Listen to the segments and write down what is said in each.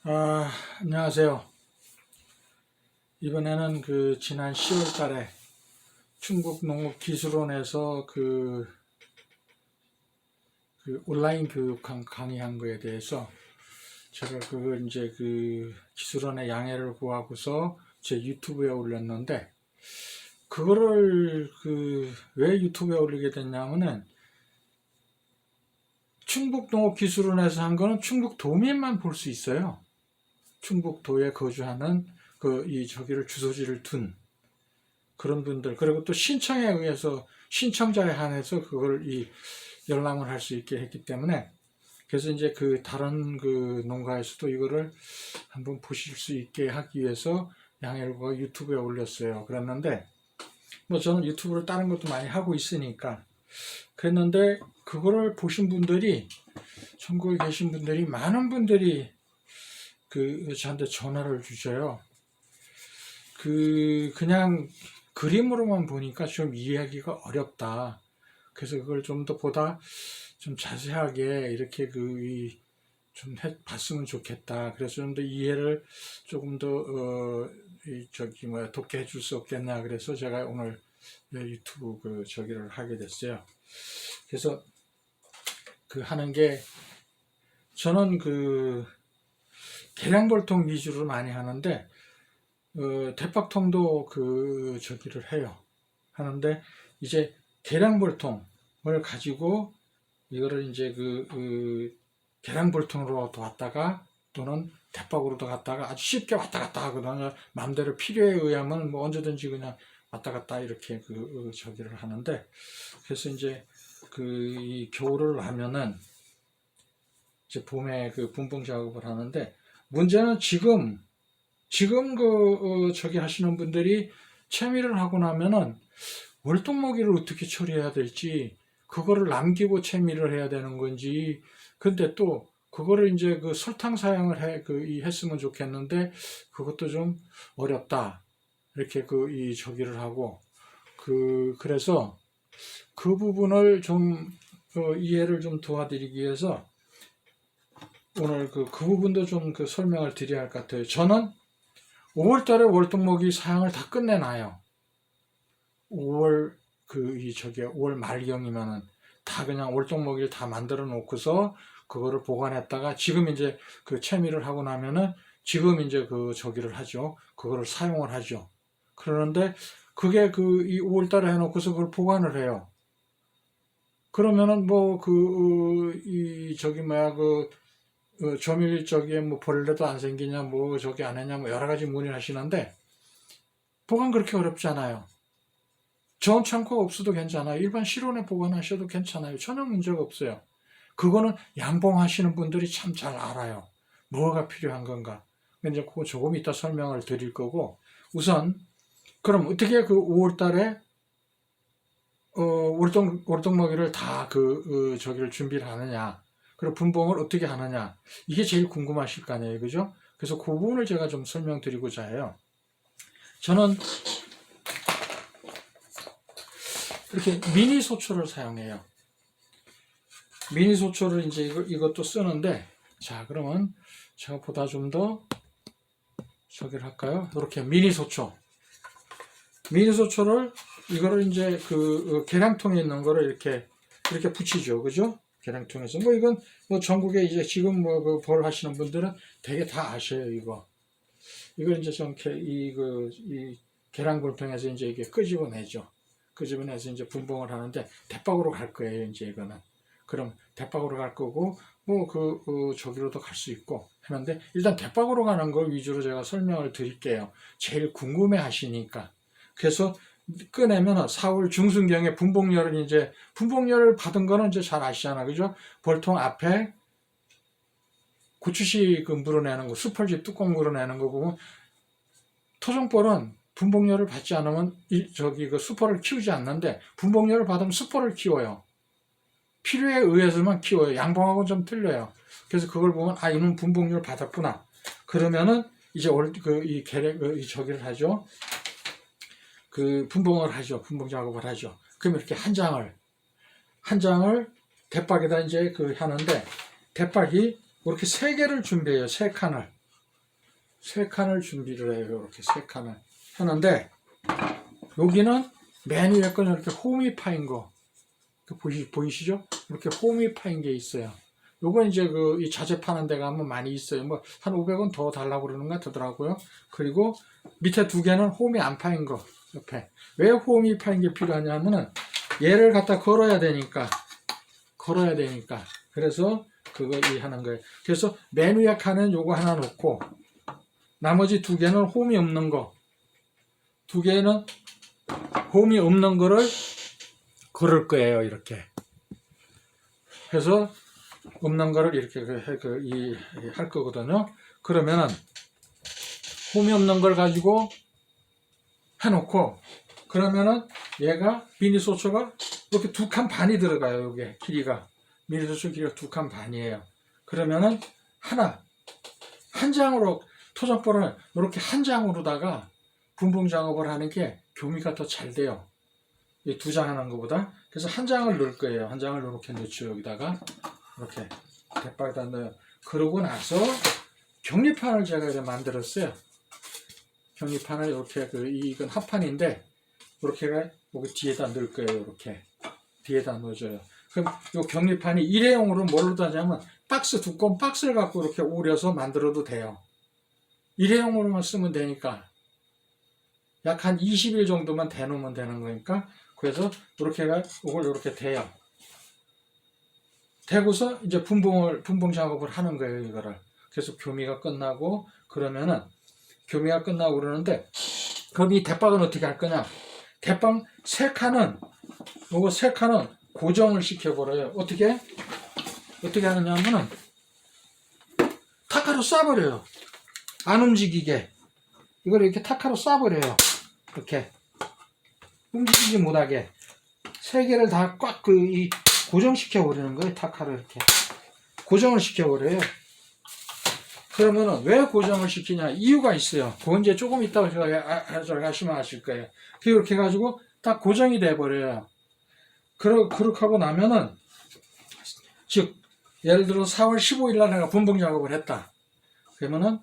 안녕하세요. 이번에는 지난 10월 달에 충북농업기술원에서 온라인 교육 강의한 거에 대해서 제가 그걸 이제 기술원의 양해를 구하고서 제 유튜브에 올렸는데, 그거를 왜 유튜브에 올리게 됐냐면은, 충북농업기술원에서 한 거는 충북도민만 볼 수 있어요. 충북도에 거주하는 저기를 주소지를 둔 그런 분들, 그리고 또 신청에 의해서 신청자에 한해서 그걸 열람을 할 수 있게 했기 때문에, 그래서 이제 다른 농가에서도 이거를 한번 보실 수 있게 하기 위해서 양해를 구하 유튜브에 올렸어요. 그랬는데 뭐 저는 유튜브를 다른 것도 많이 하고 있으니까 그랬는데, 그거를 보신 분들이, 전국에 계신 분들이, 많은 분들이 저한테 전화를 주셔요. 그냥 그림으로만 보니까 좀 이해하기가 어렵다. 그래서 그걸 좀 더 보다 좀 자세하게 이렇게 좀 봤으면 좋겠다. 그래서 좀 더 이해를 조금 더 돕게 해줄 수 없겠나. 그래서 제가 오늘 유튜브 저기를 하게 됐어요. 그래서 하는 게, 저는 계량볼통 위주로 많이 하는데, 대박통도 저기를 해요. 하는데, 이제 계량볼통을 가지고 이거를 이제 계량볼통으로도 왔다가 또는 대박으로도 갔다가 아주 쉽게 왔다 갔다 하거든요. 마음대로 필요에 의하면 뭐 언제든지 그냥 왔다 갔다 이렇게 저기를 하는데, 그래서 이제 이 겨울을 하면은 이제 봄에 분봉 작업을 하는데, 문제는 지금 저기 하시는 분들이 채미를 하고 나면은 월동먹이를 어떻게 처리해야 될지, 그거를 남기고 채미를 해야 되는 건지, 근데 또 그거를 이제 설탕 사용을 했으면 좋겠는데 그것도 좀 어렵다. 이렇게 저기를 하고, 그래서 그 부분을 좀 이해를 좀 도와드리기 위해서 오늘 그 부분도 좀 설명을 드려야 할 것 같아요. 저는 5월달에 월동목이 사양을 다 끝내놔요. 5월 5월 말경이면은 다 그냥 월동목이를 다 만들어 놓고서 그거를 보관했다가, 지금 이제 채미를 하고 나면은 지금 이제 저기를 하죠. 그거를 사용을 하죠. 그러는데 그게 이 5월달에 해놓고서 그걸 보관을 해요. 그러면은 뭐 조밀 저기에 뭐 벌레도 안 생기냐, 뭐 저기 안 했냐, 뭐 여러 가지 문의를 하시는데, 보관 그렇게 어렵지 않아요. 저온 창고가 없어도 괜찮아요. 일반 실온에 보관하셔도 괜찮아요. 전혀 문제가 없어요. 그거는 양봉하시는 분들이 참 잘 알아요. 뭐가 필요한 건가. 이제 그거 조금 이따 설명을 드릴 거고, 우선 그럼 어떻게 5월 달에 월동먹이를 다 저기를 준비를 하느냐, 그리고 분봉을 어떻게 하느냐, 이게 제일 궁금하실 거 아니에요, 그죠? 그래서 그 부분을 제가 좀 설명드리고자 해요. 저는 이렇게 미니 소초를 사용해요. 미니 소초를 이제 이것도 쓰는데, 자, 그러면 제가 보다 좀 더 저기를 할까요? 이렇게 미니 소초. 미니 소초를, 이거를 이제 계량통에 있는 거를 이렇게 붙이죠. 그죠? 계량통에서. 뭐 이건 뭐 전국에 이제 지금 뭐 벌 하시는 분들은 되게 다 아셔요, 이거. 이걸 이제 이 계량볼통에서 이제 이게 끄집어내죠. 끄집어내서 이제 분봉을 하는데, 대박으로 갈 거예요, 이제 이거는. 그럼 대박으로 갈 거고, 뭐 저기로도 갈 수 있고 하는데, 일단 대박으로 가는 걸 위주로 제가 설명을 드릴게요. 제일 궁금해 하시니까. 그래서 꺼내면 4월 중순경에 분봉열을 받은 거는 이제 잘 아시잖아, 그죠? 볼통 앞에 고추씨 물어내는 거, 수펄지 뚜껑 물어내는 거 보면, 토종벌은 분봉열을 받지 않으면 수포를 키우지 않는데, 분봉열을 받으면 수포를 키워요. 필요에 의해서만 키워요. 양봉하고는 좀 틀려요. 그래서 그걸 보면, 이놈 분봉열 받았구나. 그러면은 이제 저기를 하죠. 분봉을 하죠. 분봉 작업을 하죠. 그럼 이렇게 한 장을 대박에다 이제 하는데, 대박이 이렇게 3개를 준비해요. 3칸을. 3칸을 준비를 해요. 이렇게 3칸을 하는데, 여기는 맨 위에 거는 이렇게 홈이 파인 거 보이시죠? 이렇게 홈이 파인 게 있어요. 요건 이제 이 자재 파는 데 가면 많이 있어요. 뭐 한 500원 더 달라고 그러는 것 같더라고요. 그리고 밑에 2개는 홈이 안 파인 거 옆에. 왜 홈이 파인 게 필요하냐면은 얘를 갖다 걸어야 되니까. 그래서 그거 이 하는 거예요. 그래서 맨 위에 칸은 요거 하나 놓고 나머지 2개는 홈이 없는 거. 2개는 홈이 없는 거를 걸을 거예요. 이렇게. 그래서 없는 거를 이렇게 할 거거든요. 그러면은 홈이 없는 걸 가지고 해놓고, 그러면은 얘가 미니소초가 이렇게 2칸 반이 들어가요. 이게 길이가 미니소초 길이가 2칸 반이에요. 그러면은 한 장으로 토종볼을 이렇게 한 장으로다가 분봉 작업을 하는 게 교미가 더 잘 돼요. 이 2장 하는 것보다. 그래서 한 장을 넣을 거예요. 한 장을 이렇게 넣죠. 여기다가 이렇게 대박에다 넣어요. 그러고 나서 격리판을 제가 이제 만들었어요. 격리판을 이렇게 이건 합판인데 이렇게 여기 뒤에다 넣을 거예요. 이렇게 뒤에다 넣어줘요. 그럼 이 격리판이 일회용으로 뭘로 하냐면 두꺼운 박스를 갖고 이렇게 오려서 만들어도 돼요. 일회용으로만 쓰면 되니까 약 한 20일 정도만 대놓으면 되는 거니까. 그래서 이렇게가 이걸 이렇게 대요. 대고서 이제 분봉 작업을 하는 거예요. 이거를. 그래서 교미가 끝나고 그러면은 교미가 끝나고 그러는데, 그럼 이 대박은 어떻게 할 거냐? 대박 3칸은 요거 3칸은 고정을 시켜버려요. 어떻게 하느냐 하면은 타카로 쏴버려요. 안 움직이게. 이걸 이렇게 타카로 쏴버려요. 이렇게 움직이지 못하게 3개를 다 꽉 고정시켜 버리는 거예요. 타카로 이렇게 고정을 시켜 버려요. 그러면은 왜 고정을 시키냐 이유가 있어요. 그건 이제 조금 있다가 제가 하시면 아실 거예요. 그렇게 해가지고 딱 고정이 돼 버려요. 그렇게 하고 나면은, 즉 예를 들어 4월 15일 날 내가 분봉 작업을 했다. 그러면은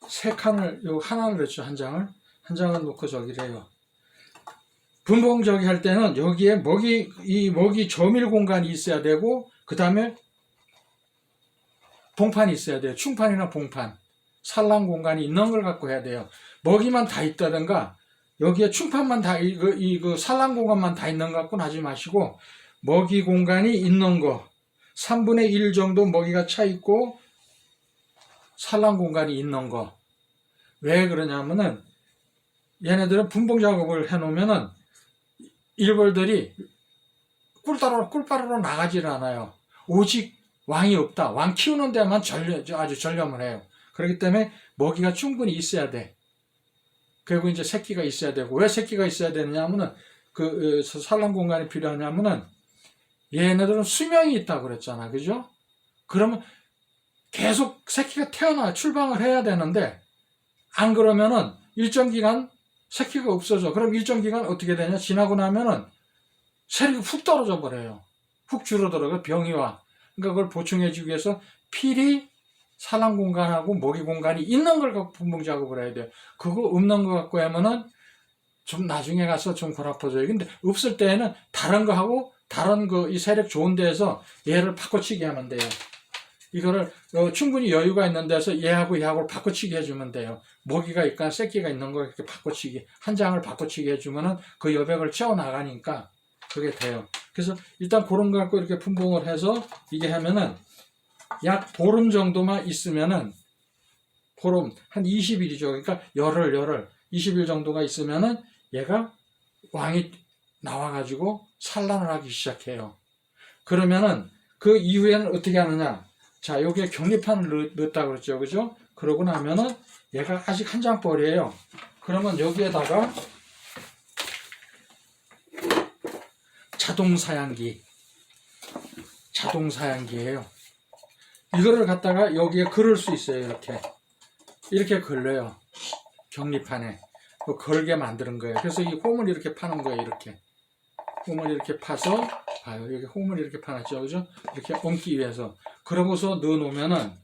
3칸을 요 하나를 넣죠. 한 장을 놓고 저기를 해요. 분봉 저기 할 때는 여기에 먹이 저밀 공간이 있어야 되고, 그 다음에 봉판이 있어야 돼요. 충판이나 봉판, 산란 공간이 있는 걸 갖고 해야 돼요. 먹이만 다 있다든가 여기에 충판만 다 산란 공간만 다 있는 것 갖고는 하지 마시고, 먹이 공간이 있는 거 3분의 1 정도 먹이가 차 있고 산란 공간이 있는 거. 왜 그러냐면은 얘네들은 분봉 작업을 해 놓으면은 일벌들이 꿀바로로 나가질 않아요. 오직 왕이 없다. 왕 키우는 데만 아주 전념을 해요. 그렇기 때문에 먹이가 충분히 있어야 돼. 그리고 이제 새끼가 있어야 되고, 왜 새끼가 있어야 되느냐면은 산란 공간이 필요하냐면은 얘네들은 수명이 있다고 그랬잖아. 그죠? 그러면 계속 새끼가 태어나 출방을 해야 되는데, 안 그러면은 일정 기간 새끼가 없어져. 그럼 일정 기간 어떻게 되냐? 지나고 나면은 세력이 훅 떨어져 버려요. 훅 줄어들어요. 병이 와. 그러니까 그걸 보충해주기 위해서 필히 산란 공간하고 먹이 공간이 있는 걸 갖고 분봉 작업을 해야 돼요. 그거 없는 거 갖고 하면은 좀 나중에 가서 좀 골아퍼져요. 근데 없을 때에는 다른 거 하고 다른 이 세력 좋은 데에서 얘를 바꿔치기 하면 돼요. 이거를 충분히 여유가 있는 데서 얘하고 바꿔치기 해주면 돼요. 먹이가 있거나 새끼가 있는 거 이렇게 바꿔치기, 한 장을 바꿔치기 해주면은 그 여백을 채워나가니까 그게 돼요. 그래서 일단 그런 거 갖고 이렇게 분봉을 해서 이게 하면은 약 보름 정도만 있으면은, 보름 한 20일이죠. 그러니까 열흘 20일 정도가 있으면은 얘가 왕이 나와가지고 산란을 하기 시작해요. 그러면은 그 이후에는 어떻게 하느냐? 자, 여기에 격리판을 넣었다 그랬죠. 그죠? 그러고 나면은 얘가 아직 한 장벌이에요. 그러면 여기에다가 자동 사양기예요. 이거를 갖다가 여기에 걸을 수 있어요. 이렇게 걸려요. 격리판에 걸게 만드는 거예요. 그래서 이 홈을 이렇게 파는 거예요. 이렇게 홈을 이렇게 파서 봐요. 여기 홈을 이렇게 파놨죠. 그죠? 이렇게 얹기 위해서. 그러고서 넣어 놓으면은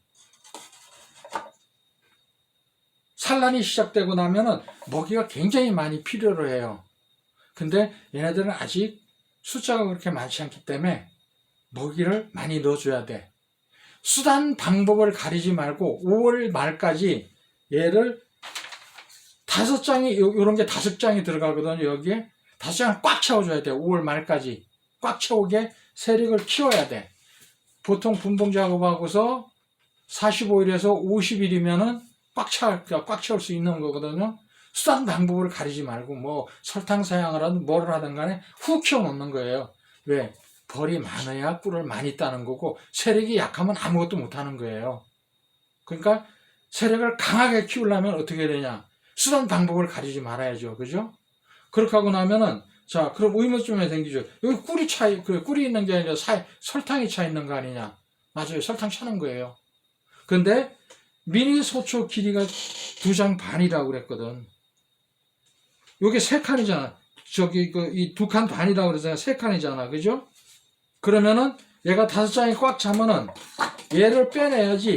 산란이 시작되고 나면은 먹이가 굉장히 많이 필요로 해요. 근데 얘네들은 아직 숫자가 그렇게 많지 않기 때문에 먹이를 많이 넣어줘야 돼. 수단 방법을 가리지 말고 5월 말까지 얘를 5장이, 요런 게 5장이 들어가거든요. 여기에 5장을 꽉 채워줘야 돼. 5월 말까지 꽉 채우게 세력을 키워야 돼. 보통 분봉 작업하고서 45일에서 50일이면은 꽉 채울 수 있는 거거든요. 수단 방법을 가리지 말고 뭐 설탕 사용을 하든 뭐를 하든 간에 훅 키워 놓는 거예요. 왜? 벌이 많아야 꿀을 많이 따는 거고 세력이 약하면 아무것도 못 하는 거예요. 그러니까 세력을 강하게 키우려면 어떻게 되냐? 수단 방법을 가리지 말아야죠. 그죠? 그렇게 하고 나면은 자, 그럼 의문점이 생기죠. 여기 꿀이 있는 게 아니라 설탕이 차 있는 거 아니냐? 맞아요. 설탕 차는 거예요. 근데 미니 소초 길이가 2장 반이라고 그랬거든. 요게 3칸이잖아. 이 2칸 반이라고 그러잖아. 3칸이잖아. 그죠? 그러면은 얘가 5장이 꽉 차면은 얘를 빼내야지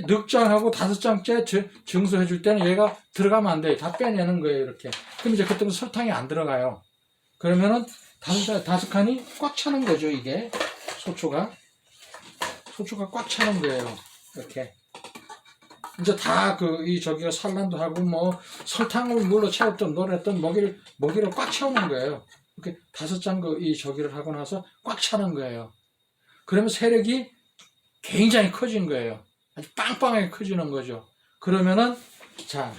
늑장하고 5장째 증소해 줄 때는 얘가 들어가면 안 돼. 다 빼내는 거예요. 이렇게. 그럼 이제 그때는 설탕이 안 들어가요. 그러면은 5칸이 꽉 차는 거죠. 이게 소초가 꽉 차는 거예요. 이렇게. 이제 다 저기가 산란도 하고 뭐 설탕을 물로 채웠던 뭐랬던 먹이를 꽉 채우는 거예요. 이렇게 5장 저기를 하고 나서 꽉 차는 거예요. 그러면 세력이 굉장히 커진 거예요. 아주 빵빵하게 커지는 거죠. 그러면은 자,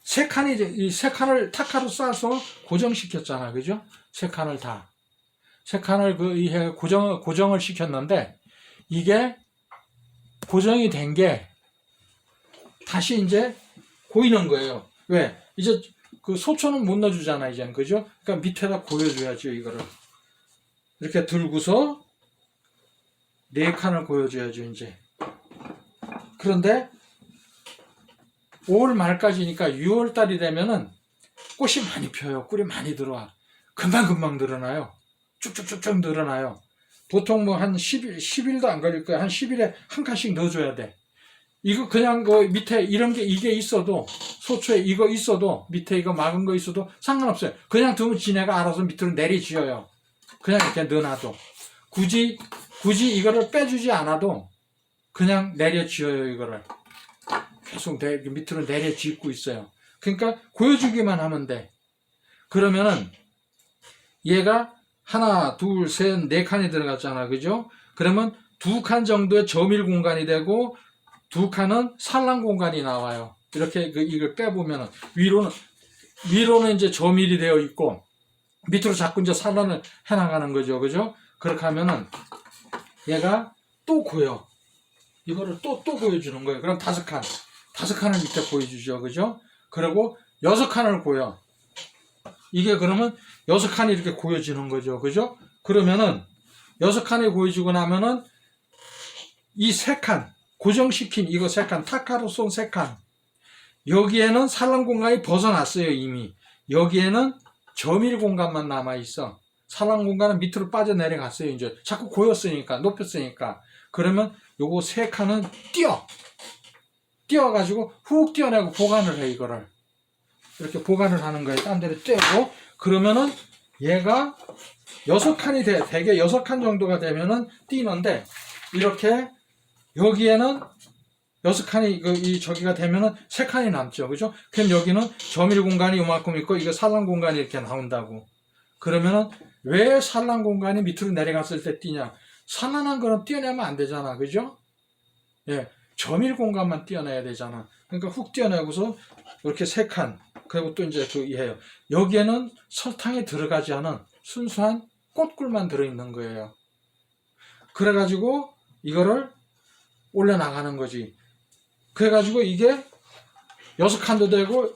이 3칸을 타카로 싸서 고정시켰잖아. 그죠? 3칸을 다. 3칸을 고정을 시켰는데 이게 고정이 된 게 다시 이제 고이는 거예요. 왜? 이제 소초는 못 넣어주잖아, 이제는. 그죠? 그러니까 밑에다 고여줘야죠, 이거를. 이렇게 들고서 4칸을 고여줘야죠, 이제. 그런데 5월 말까지니까 6월 달이 되면은 꽃이 많이 펴요. 꿀이 많이 들어와. 금방금방 늘어나요. 쭉쭉쭉쭉 늘어나요. 보통 뭐 한 10일도 안 걸릴 거야. 한 10일에 한 칸씩 넣어줘야 돼. 이거 그냥 밑에 이게 있어도, 소초에 이거 있어도, 밑에 이거 막은 거 있어도 상관없어요. 그냥 두면 지네가 알아서 밑으로 내리지어요. 그냥 이렇게 넣어놔도. 굳이 이거를 빼주지 않아도 그냥 내려지어요, 이거를. 계속 밑으로 내려짓고 있어요. 그러니까 고여주기만 하면 돼. 그러면은 얘가 하나, 둘, 셋, 4칸이 들어갔잖아. 그죠? 그러면 2칸 정도의 저밀 공간이 되고 2칸은 산란 공간이 나와요. 이렇게 이걸 빼보면은 위로는 이제 저밀이 되어 있고 밑으로 자꾸 이제 산란을 해나가는 거죠. 그죠? 그렇게 하면은 얘가 또 고여. 이거를 또 고여주는 거예요. 그럼 5칸을 밑에 고여주죠. 그죠? 그리고 6칸을 고여. 이게 그러면 6칸이 이렇게 고여지는 거죠. 그죠? 그러면은 6칸이 고여지고 나면은 이 3칸, 고정시킨 이거 3칸, 타카로 쏜 3칸. 여기에는 산란 공간이 벗어났어요, 이미. 여기에는 저밀 공간만 남아있어. 산란 공간은 밑으로 빠져내려갔어요, 이제. 자꾸 고였으니까, 높였으니까. 그러면 요거 3칸은 띄어가지고 훅 띄어내고 보관을 해, 이거를. 이렇게 보관을 하는 거예요. 딴 데로 떼고. 그러면은 얘가 6칸이 대개 6칸 정도가 되면은 띄는데, 이렇게 여기에는 6칸이 저기가 되면은 3칸이 남죠. 그죠? 그럼 여기는 저밀 공간이 이만큼 있고 이거 산란 공간이 이렇게 나온다고. 그러면은 왜 산란 공간이 밑으로 내려갔을 때 띄냐? 산란한 거는 띄어내면 안 되잖아. 그죠? 예. 저밀 공간만 띄어내야 되잖아. 그러니까 훅 띄어내고서 이렇게 3칸. 그리고 또 이제 이해요. 여기에는 설탕이 들어가지 않은 순수한 꽃꿀만 들어있는 거예요. 그래가지고 이거를 올려나가는 거지. 그래가지고 이게 6칸도 되고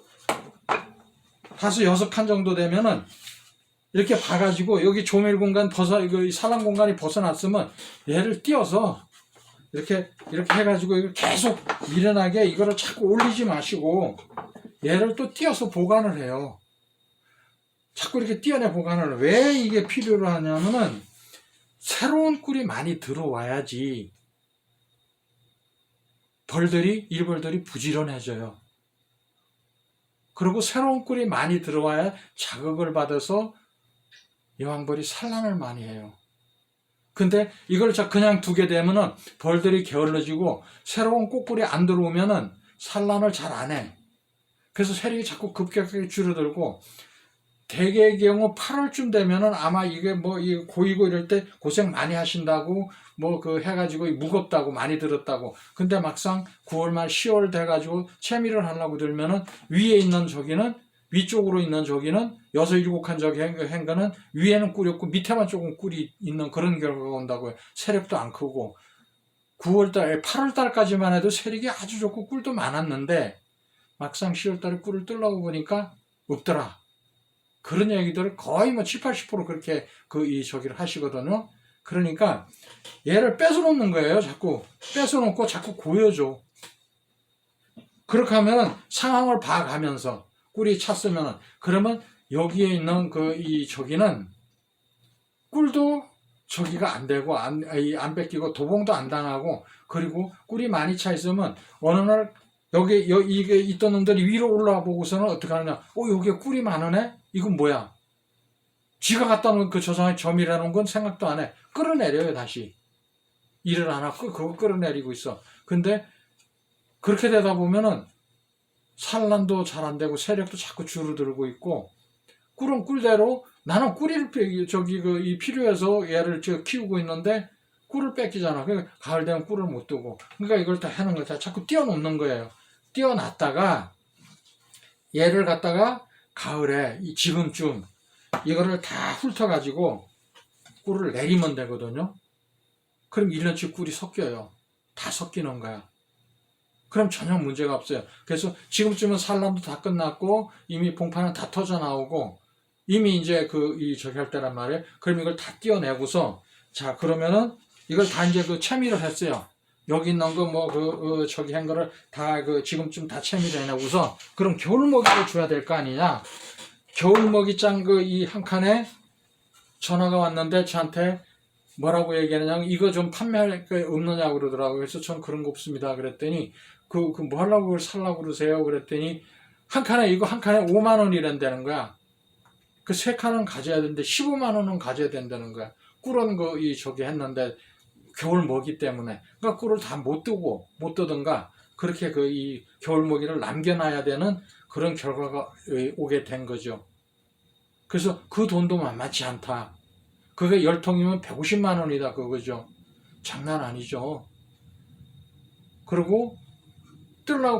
6칸 정도 되면은 이렇게 봐가지고 여기 조밀 공간 이거 산란 공간이 벗어났으면 얘를 띄어서 이렇게 해가지고 이걸 계속 미련하게 이거를 자꾸 올리지 마시고 얘를 또 띄어서 보관을 해요. 자꾸 이렇게 띄어내 보관을. 왜 이게 필요로 하냐면은 새로운 꿀이 많이 들어와야지 일벌들이 부지런해져요. 그리고 새로운 꿀이 많이 들어와야 자극을 받아서 여왕벌이 산란을 많이 해요. 근데 이걸 그냥 두게 되면은 벌들이 게을러지고 새로운 꽃꿀이 안 들어오면은 산란을 잘 안 해. 그래서 세력이 자꾸 급격하게 줄어들고, 대개의 경우 8월쯤 되면은 아마 이게 뭐 고이고 이럴 때 고생 많이 하신다고 뭐 해가지고 무겁다고 많이 들었다고. 근데 막상 9월 말 10월 돼가지고 채미를 하려고 들면은 위에 있는 저기는, 위쪽으로 있는 저기는 6, 7칸 저기 한 거는 위에는 꿀이 없고 밑에만 조금 꿀이 있는 그런 결과가 온다고요. 세력도 안 크고. 9월달, 8월달까지만 해도 세력이 아주 좋고 꿀도 많았는데 막상 10월달에 꿀을 뜨려고 보니까 없더라. 그런 얘기들을 거의 뭐 7, 80% 그렇게 저기를 하시거든요. 그러니까 얘를 뺏어놓는 거예요. 자꾸 뺏어놓고 자꾸 고여줘. 그렇게 하면 상황을 봐가면서 꿀이 찼으면은, 그러면 여기에 있는 저기는 꿀도 저기가 안 되고 안 뺏기고 도봉도 안 당하고, 그리고 꿀이 많이 차 있으면 어느 날 이게 있던 놈들이 위로 올라와 보고서는 어떻게 하느냐. 여기에 꿀이 많으네? 이건 뭐야? 지가 갖다 놓은 그 조상의 점이라는 건 생각도 안 해. 끌어내려요, 다시. 일을 안 하고 그거 끌어내리고 있어. 근데 그렇게 되다 보면은 산란도 잘 안 되고 세력도 자꾸 줄어들고 있고, 꿀은 꿀대로 나는 꿀을 필요해서 얘를 키우고 있는데 꿀을 뺏기잖아. 그러니까 가을 되면 꿀을 못 두고. 그러니까 이걸 다 하는 거야. 자꾸 띄워놓는 거예요. 띄워놨다가 얘를 갖다가 가을에 지금쯤 이거를 다 훑어가지고 꿀을 내리면 되거든요. 그럼 1년치 꿀이 섞여요. 다 섞이는 거야. 그럼 전혀 문제가 없어요. 그래서 지금쯤은 산란도 다 끝났고 이미 봉파는 다 터져 나오고 이미 이제 저기 할 때란 말이에요. 그럼 이걸 다 띄어내고서, 자, 그러면은 이걸 다 이제 채미를 했어요. 여기 있는 거 저기 한 거를 다 지금쯤 다 채미를 해내고서, 그럼 겨울 먹이를 줘야 될 거 아니냐. 겨울 먹이장 이 한 칸에 전화가 왔는데 저한테 뭐라고 얘기하느냐, 이거 좀 판매할 거 없느냐고 그러더라고요. 그래서 전 그런 거 없습니다. 그랬더니 뭐 하려고 그걸 살라고 그러세요? 그랬더니 이거 한 칸에 5만 원이란다는 거야. 그 3칸은 가져야 되는데 15만 원은 가져야 된다는 거야. 꿀은 저기 했는데 겨울 먹이 때문에. 그러니까 꿀을 다 못 뜨든가 그렇게 이 겨울 먹이를 남겨놔야 되는 그런 결과가 오게 된 거죠. 그래서 그 돈도 만만치 않다. 그게 10통이면 150만 원이다 그거죠. 장난 아니죠. 그리고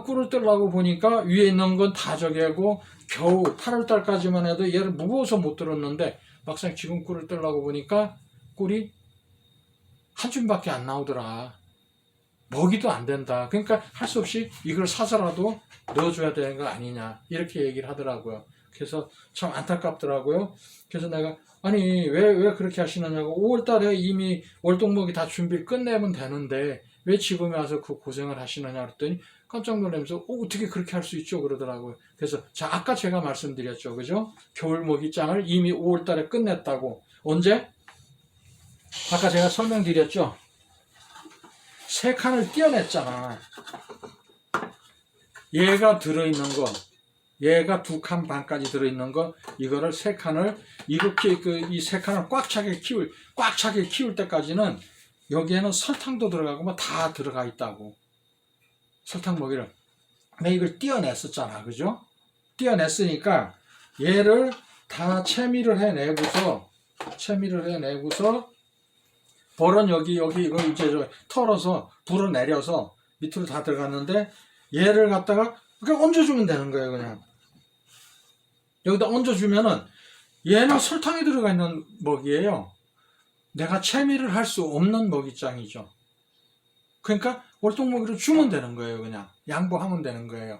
꿀을 뜨려고 보니까 위에 있는 건 다 저기 하고 겨우 8월달까지만 해도 얘를 무거워서 못 들었는데 막상 지금 꿀을 뜨려고 보니까 꿀이 한 줌밖에 안 나오더라. 먹이도 안 된다. 그러니까 할 수 없이 이걸 사서라도 넣어줘야 되는 거 아니냐 이렇게 얘기를 하더라고요. 그래서 참 안타깝더라고요. 그래서 내가 아니 왜 그렇게 하시느냐고, 5월달에 이미 월동먹이 다 준비 끝내면 되는데 왜 지금에 와서 그 고생을 하시느냐 그랬더니 깜짝 놀라면서 어떻게 그렇게 할 수 있죠 그러더라고요. 그래서 자, 아까 제가 말씀드렸죠, 그죠? 겨울 먹이장을 이미 5월달에 끝냈다고. 언제? 아까 제가 설명드렸죠. 3칸을 띄어냈잖아. 얘가 들어있는 거, 얘가 2칸 반까지 들어있는 거, 이거를 3칸을 이렇게 이 3칸을 꽉 차게 키울 때까지는 여기에는 설탕도 들어가고 뭐 다 들어가 있다고. 설탕 먹이를. 내가 이걸 띄어냈었잖아, 그죠? 띄어냈으니까 얘를 다 채미를 해내고서 벌은 여기 이거 이제 털어서 불어 내려서 밑으로 다 들어갔는데, 얘를 갖다가 그냥 얹어주면 되는 거예요. 그냥 여기다 얹어주면은 얘는 설탕이 들어가 있는 먹이에요. 내가 채미를 할 수 없는 먹이장이죠. 그러니까 월동먹이를 주면 되는 거예요. 그냥 양보하면 되는 거예요.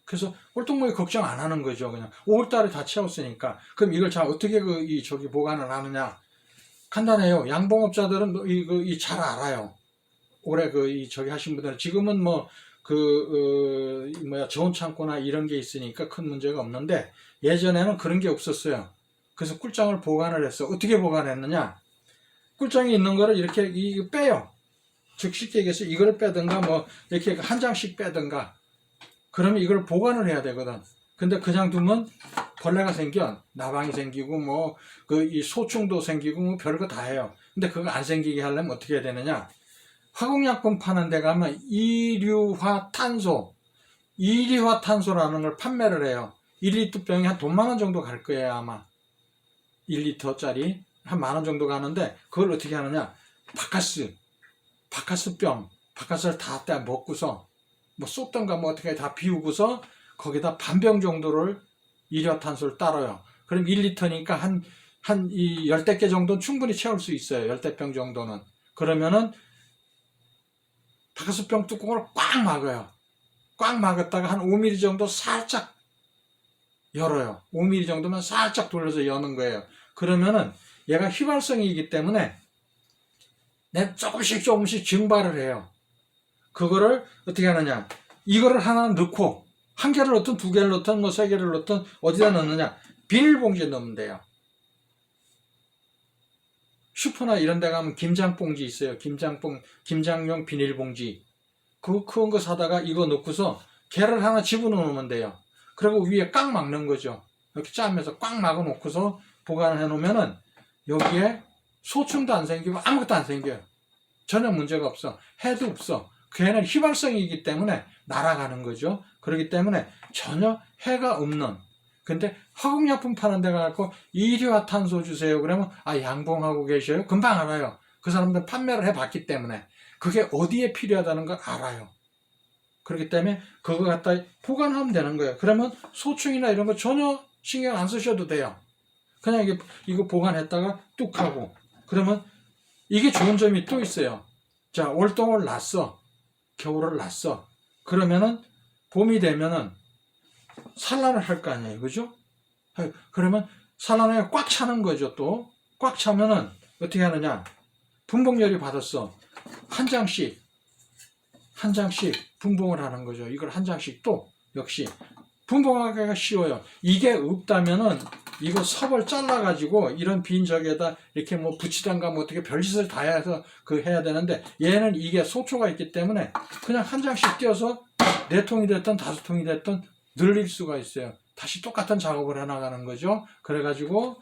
그래서 월동먹이 걱정 안 하는 거죠. 그냥 5월달에 다 채웠으니까. 그럼 이걸 자 어떻게 저기 보관을 하느냐? 간단해요. 양봉업자들은 잘 알아요. 올해 저기 하신 분들은 지금은 뭐 저온 창고나 이런 게 있으니까 큰 문제가 없는데, 예전에는 그런 게 없었어요. 그래서 꿀장을 보관을 했어. 어떻게 보관했느냐? 꿀장이 있는 거를 이렇게 빼요. 즉 쉽게 얘기해서 이걸 빼든가 뭐 이렇게 한 장씩 빼든가 그러면 이걸 보관을 해야 되거든. 근데 그냥 두면 벌레가 생겨 나방이 생기고 뭐 그 이 소충도 생기고 뭐 별거 다 해요. 근데 그거 안 생기게 하려면 어떻게 해야 되느냐? 화공약품 파는 데 가면 이硫화탄소라는 걸 판매를 해요. 1리터 병이 한 돈 10,000원 정도 갈 거예요, 아마. 1리터짜리 한 10,000원 정도 가는데 그걸 어떻게 하느냐? 바카스병, 바카스를 다 떼 먹고서 뭐 쏟던가 뭐 어떻게 다 비우고서 거기다 반병 정도를 이硫탄소를 따라요. 그럼 1리터니까 한 10대 정도는 충분히 채울 수 있어요. 10대병 정도는. 그러면은 바카스병 뚜껑을 꽉 막아요. 꽉 막았다가 한 5mm 정도 살짝 열어요. 5mm 정도만 살짝 돌려서 여는 거예요. 그러면은 얘가 휘발성이기 때문에 조금씩 증발을 해요. 그거를 어떻게 하느냐? 이거를 하나 넣고 한 개를 넣든 두 개를 넣든 뭐 세 개를 넣든 어디다 넣느냐? 비닐봉지에 넣으면 돼요. 슈퍼나 이런 데 가면 김장봉지 있어요. 김장용 비닐봉지. 그 큰 거 사다가 이거 넣고서 개를 하나 집어넣으면 돼요. 그리고 위에 꽉 막는 거죠. 이렇게 짜면서 꽉 막아 놓고서 보관해 놓으면은 여기에 소충도 안 생기고 아무것도 안 생겨요. 전혀 문제가 없어. 해도 없어. 걔는 휘발성이기 때문에 날아가는 거죠. 그렇기 때문에 전혀 해가 없는. 근데 화공약품 파는 데 가서 이硫화탄소 주세요. 그러면 양봉하고 계셔요? 금방 알아요. 그 사람들 판매를 해봤기 때문에. 그게 어디에 필요하다는 걸 알아요. 그렇기 때문에 그거 갖다 보관하면 되는 거예요. 그러면 소충이나 이런 거 전혀 신경 안 쓰셔도 돼요. 그냥 이거 보관했다가 뚝 하고. 그러면 이게 좋은 점이 또 있어요. 자, 월동을 놨어. 겨울을 놨어. 그러면은 봄이 되면은 산란을 할 거 아니에요. 그죠? 그러면 산란에 꽉 차는 거죠. 또 꽉 차면은 어떻게 하느냐? 분봉열이 받았어. 한 장씩 분봉을 하는 거죠. 이걸 한 장씩 또 역시 분봉하기가 쉬워요. 이게 없다면은 이거 섭을 잘라가지고 이런 빈 저기에다 이렇게 뭐 붙이던가 뭐 어떻게 별짓을 다 해서 해야 되는데 얘는 이게 소초가 있기 때문에 그냥 한 장씩 띄어서 4통이 됐든 5통이 됐든 늘릴 수가 있어요. 다시 똑같은 작업을 해나가는 거죠. 그래가지고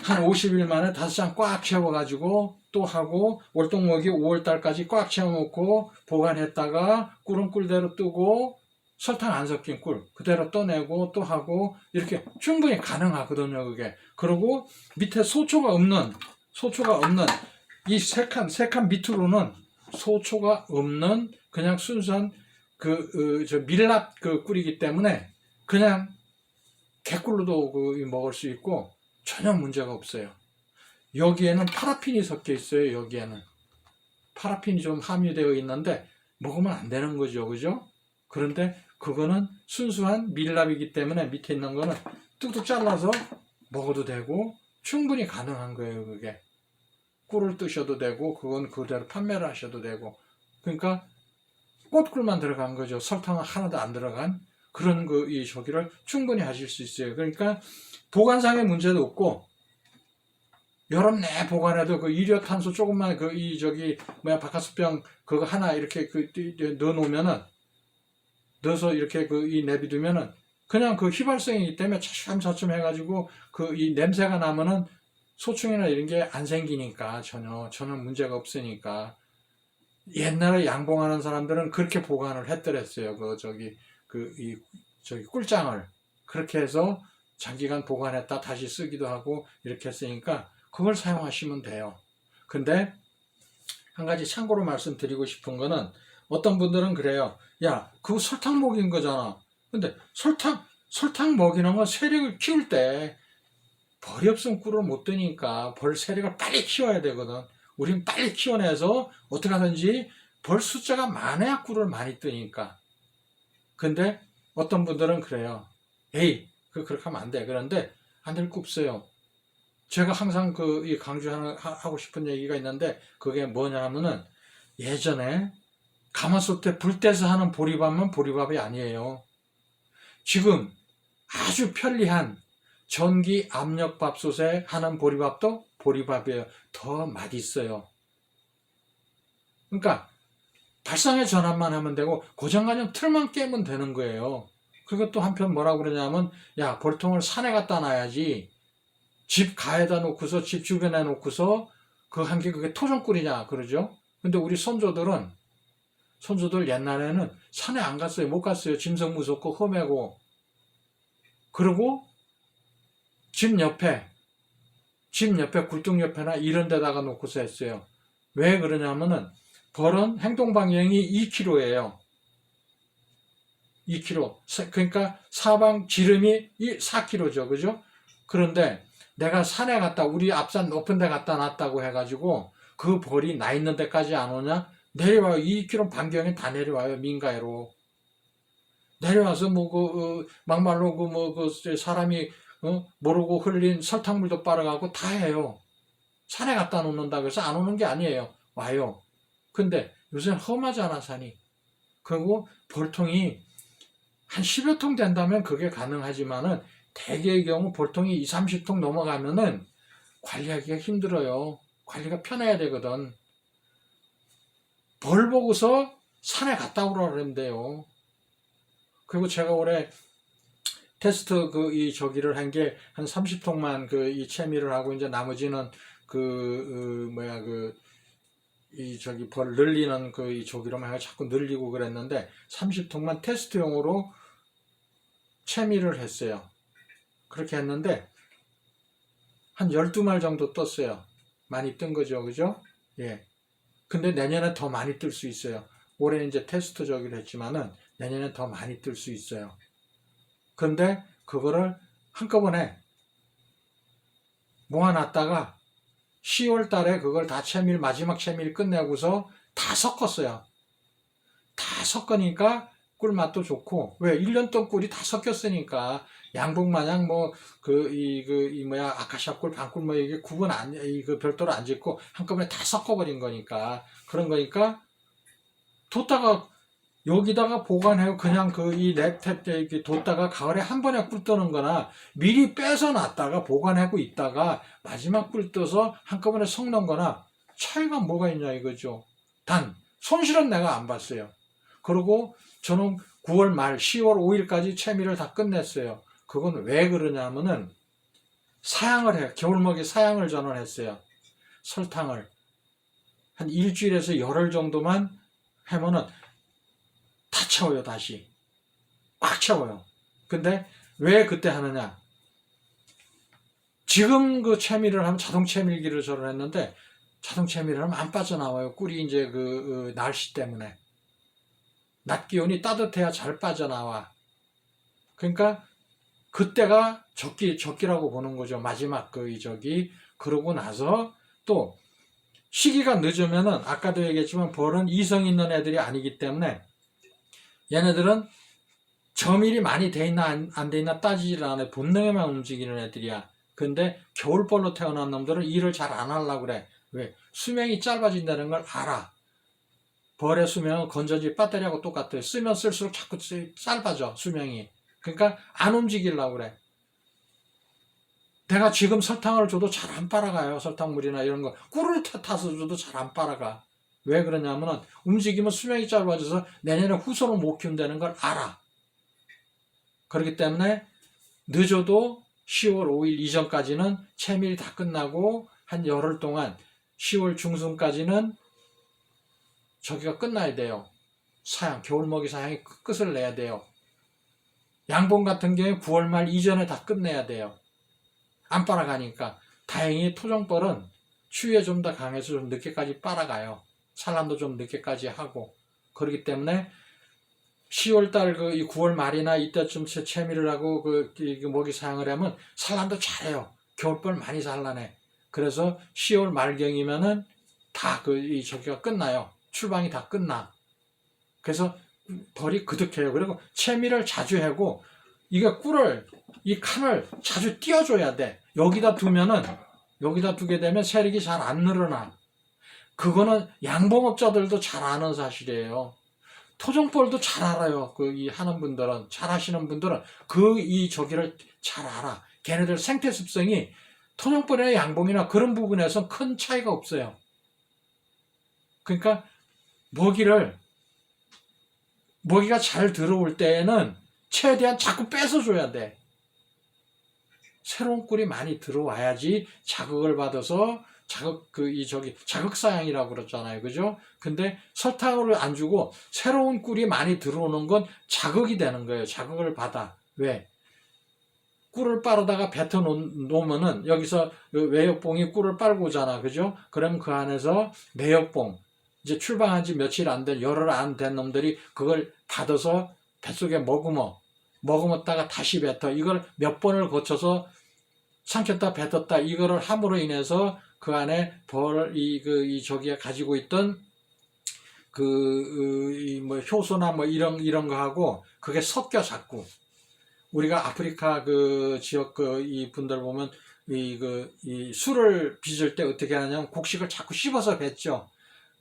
한 50일 만에 5장 꽉 채워가지고 또 하고 월동목이 5월달까지 꽉 채워놓고 보관했다가 꿀은 꿀대로 뜨고 설탕 안 섞인 꿀 그대로 떠내고 또 하고 이렇게 충분히 가능하거든요. 그게. 그리고 밑에 소초가 없는 이 세 칸 밑으로는 소초가 없는 그냥 순수한 밀랍 꿀이기 때문에 그냥 개꿀로도 먹을 수 있고 전혀 문제가 없어요. 여기에는 파라핀이 섞여 있어요. 여기에는 파라핀이 좀 함유되어 있는데 먹으면 안 되는 거죠. 그죠? 그런데 그거는 순수한 밀랍이기 때문에 밑에 있는 거는 뚝뚝 잘라서 먹어도 되고 충분히 가능한 거예요. 그게 꿀을 뜨셔도 되고 그건 그대로 판매를 하셔도 되고 그러니까 꽃꿀만 들어간 거죠. 설탕은 하나도 안 들어간 그런 저기를 충분히 하실 수 있어요. 그러니까 보관상의 문제도 없고 여름 내 보관해도 이硫탄소 조금만 바카스병 그거 하나 이렇게 넣어 놓으면은 넣어서 이렇게 내비두면은 그냥 휘발성이기 때문에 차츰차츰 해가지고 이 냄새가 나면은 소충이나 이런 게 안 생기니까 전혀 문제가 없으니까 옛날에 양봉하는 사람들은 그렇게 보관을 했더랬어요. 꿀장을 그렇게 해서 장기간 보관했다 다시 쓰기도 하고 이렇게 했으니까 그걸 사용하시면 돼요. 근데 한 가지 참고로 말씀드리고 싶은 거는 어떤 분들은 그래요. 야, 그거 설탕 먹인 거잖아. 근데 설탕 먹이는 건 세력을 키울 때 벌이 없으면 꿀을 못 뜨니까 벌 세력을 빨리 키워야 되거든. 우린 빨리 키워내서 어떻게 하든지 벌 숫자가 많아야 꿀을 많이 뜨니까. 근데 어떤 분들은 그래요. 에이, 그렇게 하면 안 돼. 그런데 안 될 거 없어요. 제가 항상 강조하고 싶은 얘기가 있는데 그게 뭐냐 하면은 예전에 가마솥에 불 떼서 하는 보리밥은 보리밥이 아니에요. 지금 아주 편리한 전기 압력밥솥에 하는 보리밥도 보리밥이에요. 더 맛있어요. 그러니까 발상의 전환만 하면 되고 고정관념 틀만 깨면 되는 거예요. 그리고 또 한편 뭐라고 그러냐면 야 볼통을 산에 갖다 놔야지 집 가에다 놓고서 집 주변에 놓고서 그 한 게 그게 토종꿀이냐 그러죠. 근데 우리 손주들 옛날에는 산에 안 갔어요. 못 갔어요. 짐승 무섭고 험하고. 그리고 집 옆에 굴뚝 옆에나 이런 데다가 놓고서 했어요. 왜 그러냐면은 벌은 행동 반경이 2km예요. 2km. 그러니까 사방 지름이 4km죠. 그죠? 그런데 내가 산에 갔다 우리 앞산 높은 데 갖다 놨다고 해가지고 그 벌이 나 있는 데까지 안 오냐? 내려와요. 2km 반경에 다 내려와요. 민가에로. 내려와서 막말로 사람이 모르고 흘린 설탕물도 빨아가고 다 해요. 산에 갖다 놓는다고 해서 안 오는 게 아니에요. 와요. 근데 요새는 험하잖아, 산이. 그리고 볼통이 한 10여 통 된다면 그게 가능하지만은 대개의 경우 볼통이 2, 30통 넘어가면은 관리하기가 힘들어요. 관리가 편해야 되거든. 벌 보고서 산에 갔다 오라 그랬는데요. 그리고 제가 올해 테스트 이 저기를 한 게 한 30통만 이 채미를 하고 이제 나머지는 이 저기 벌 늘리는 이 저기로만 해서 자꾸 늘리고 그랬는데 30통만 테스트용으로 채미를 했어요. 그렇게 했는데 한 12마리 정도 떴어요. 많이 뜬 거죠. 그죠? 예. 근데 내년에 더 많이 뜰 수 있어요. 올해 이제 테스트 저기를 했지만은 내년에 더 많이 뜰 수 있어요. 그런데 그거를 한꺼번에 모아놨다가 10월 달에 그걸 다 마지막 채밀 끝내고서 다 섞었어요. 다 섞으니까 꿀맛도 좋고, 왜? 1년 동안 꿀이 다 섞였으니까, 양복 마냥 아카시아 꿀, 방꿀 이게 별도로 안 짓고, 한꺼번에 다 섞어버린 거니까, 그런 거니까, 뒀다가, 여기다가 보관해요. 그냥 이 랩탭 때 이렇게 뒀다가 가을에 한 번에 꿀 떠는 거나, 미리 빼서 놨다가 보관하고 있다가, 마지막 꿀 떠서 한꺼번에 섞는 거나, 차이가 뭐가 있냐 이거죠. 단, 손실은 내가 안 봤어요. 그리고 저는 9월 말 10월 5일까지 채미를 다 끝냈어요. 그건 왜 그러냐면은 사양을 해요. 겨울먹이 사양을 저는 했어요. 설탕을 한 일주일에서 열흘 정도만 하면은 다 채워요. 다시 꽉 채워요. 근데 왜 그때 하느냐? 지금 채미를 하면 자동 채밀기를 저를 했는데 자동 채미를 하면 안 빠져나와요. 꿀이 이제 날씨 때문에. 낮 기온이 따뜻해야 잘 빠져나와. 그러니까 그때가 적기라고 보는 거죠. 마지막 그러고 나서 또 시기가 늦으면은 아까도 얘기했지만 벌은 이성 있는 애들이 아니기 때문에 얘네들은 점일이 많이 돼 있나 안 돼 있나 따지질 않아요. 본능에만 움직이는 애들이야. 근데 겨울벌로 태어난 놈들은 일을 잘 안 하려고 그래. 왜? 수명이 짧아진다는 걸 알아. 벌의 수명은 건전지 배터리하고 똑같아요. 쓰면 쓸수록 자꾸 짧아져, 수명이. 그러니까 안 움직이려고 그래. 내가 지금 설탕을 줘도 잘 안 빨아가요. 설탕물이나 이런 거. 꿀을 타서 줘도 잘 안 빨아가. 왜 그러냐면은 움직이면 수명이 짧아져서 내년에 후손을 못 키운다는 걸 알아. 그렇기 때문에 늦어도 10월 5일 이전까지는 채밀이 다 끝나고 한 열흘 동안 10월 중순까지는 저기가 끝나야 돼요. 사양, 겨울먹이 사양이 끝을 내야 돼요. 양봉 같은 경우에 9월 말 이전에 다 끝내야 돼요. 안 빨아가니까. 다행히 토종벌은 추위에 좀 더 강해서 좀 늦게까지 빨아가요. 산란도 좀 늦게까지 하고. 그렇기 때문에 10월달 이 9월 말이나 이때쯤 채미를 하고 먹이 사양을 하면 산란도 잘해요. 겨울벌 많이 산란해. 그래서 10월 말경이면은 다 저기가 끝나요. 출방이 다 끝나. 그래서 벌이 그득해요. 그리고 채미를 자주 하고 이 칸을 자주 띄워줘야 돼. 여기다 두게 되면 세력이 잘 안 늘어나. 그거는 양봉업자들도 잘 아는 사실이에요. 토종벌도 잘 알아요. 잘 하시는 분들은 저기를 잘 알아. 걔네들 생태 습성이 토종벌이나 양봉이나 그런 부분에서 큰 차이가 없어요. 그러니까 먹이가 잘 들어올 때에는 최대한 자꾸 뺏어줘야 돼. 새로운 꿀이 많이 들어와야지 자극을 받아서 자극사양이라고 그러잖아요. 그죠? 근데 설탕을 안 주고 새로운 꿀이 많이 들어오는 건 자극이 되는 거예요. 자극을 받아. 왜? 꿀을 빨아다가 뱉어 놓으면은 여기서 외역봉이 꿀을 빨고 오잖아. 그죠? 그럼 그 안에서 내역봉, 이제 출방한 지 며칠 안 된, 열흘 안 된 놈들이 그걸 받아서 뱃속에 머금었다가 다시 뱉어. 이걸 몇 번을 거쳐서 삼켰다 뱉었다 이거를 함으로 인해서 그 안에 저기에 가지고 있던 효소나 이런 거하고 그게 섞여 자꾸. 우리가 아프리카 지역 이 분들 보면 이 술을 빚을 때 어떻게 하냐면 곡식을 자꾸 씹어서 뱉죠.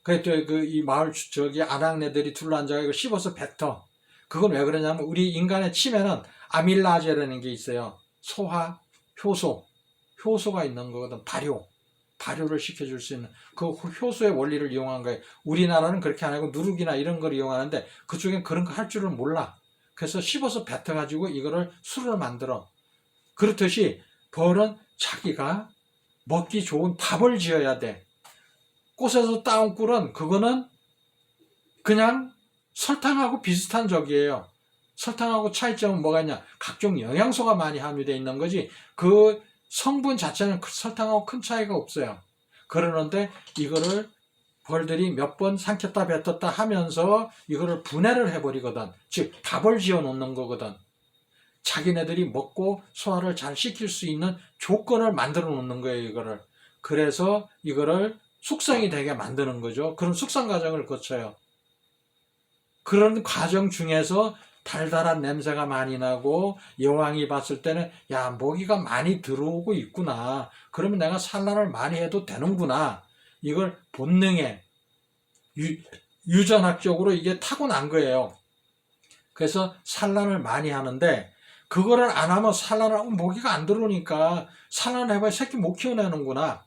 그래도 이 마을 저기 아낙네들이 둘러앉아 이거 씹어서 뱉어. 그건 왜 그러냐면 우리 인간의 침에는 아밀라제라는 게 있어요. 소화, 효소가 있는 거거든. 발효를 시켜줄 수 있는 그 효소의 원리를 이용한 거예요. 우리나라는 그렇게 안 하고 누룩이나 이런 걸 이용하는데 그쪽엔 그런 거 할 줄은 몰라. 그래서 씹어서 뱉어가지고 이거를 술을 만들어. 그렇듯이 벌은 자기가 먹기 좋은 밥을 지어야 돼. 꽃에서 따온 꿀은 그거는 그냥 설탕하고 비슷한 적이에요. 설탕하고 차이점은 뭐가 있냐? 각종 영양소가 많이 함유되어 있는 거지 그 성분 자체는 설탕하고 큰 차이가 없어요. 그러는데 이거를 벌들이 몇 번 삼켰다 뱉었다 하면서 이거를 분해를 해버리거든. 즉 밥을 지어 놓는 거거든. 자기네들이 먹고 소화를 잘 시킬 수 있는 조건을 만들어 놓는 거예요. 이거를. 그래서 이거를 숙성이 되게 만드는 거죠. 그런 숙성 과정을 거쳐요. 그런 과정 중에서 달달한 냄새가 많이 나고 여왕이 봤을 때는 야 먹이가 많이 들어오고 있구나. 그러면 내가 산란을 많이 해도 되는구나. 이걸 본능에 유전학적으로 이게 타고난 거예요. 그래서 산란을 많이 하는데 그거를 안 하면 산란을 하면 먹이가 안 들어오니까 산란을 해봐야 새끼 못 키워내는구나.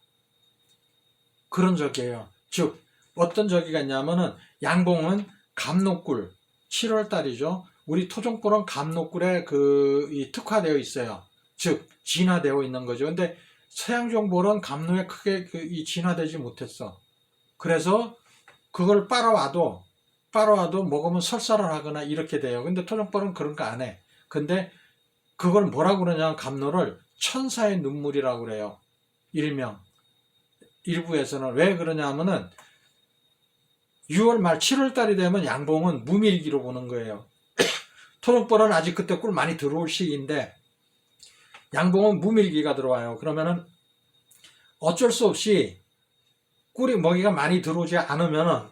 그런 적이에요. 즉 어떤 적이가 있냐면은 양봉은 감노꿀 7월달이죠. 우리 토종꿀은 감노꿀에 특화되어 있어요. 즉 진화되어 있는 거죠. 근데 서양종볼은 감노에 크게 진화되지 못했어. 그래서 그걸 빨아와도 먹으면 설사를 하거나 이렇게 돼요. 근데 토종볼은 그런 거 안 해. 근데 그걸 뭐라고 그러냐면 감노를 천사의 눈물이라고 그래요. 일명. 일부에서는 왜 그러냐면은 6월 말 7월 달이 되면 양봉은 무밀기로 보는 거예요. 토종벌은 아직 그때 꿀 많이 들어올 시기인데 양봉은 무밀기가 들어와요. 그러면은 어쩔 수 없이 꿀이 먹이가 많이 들어오지 않으면은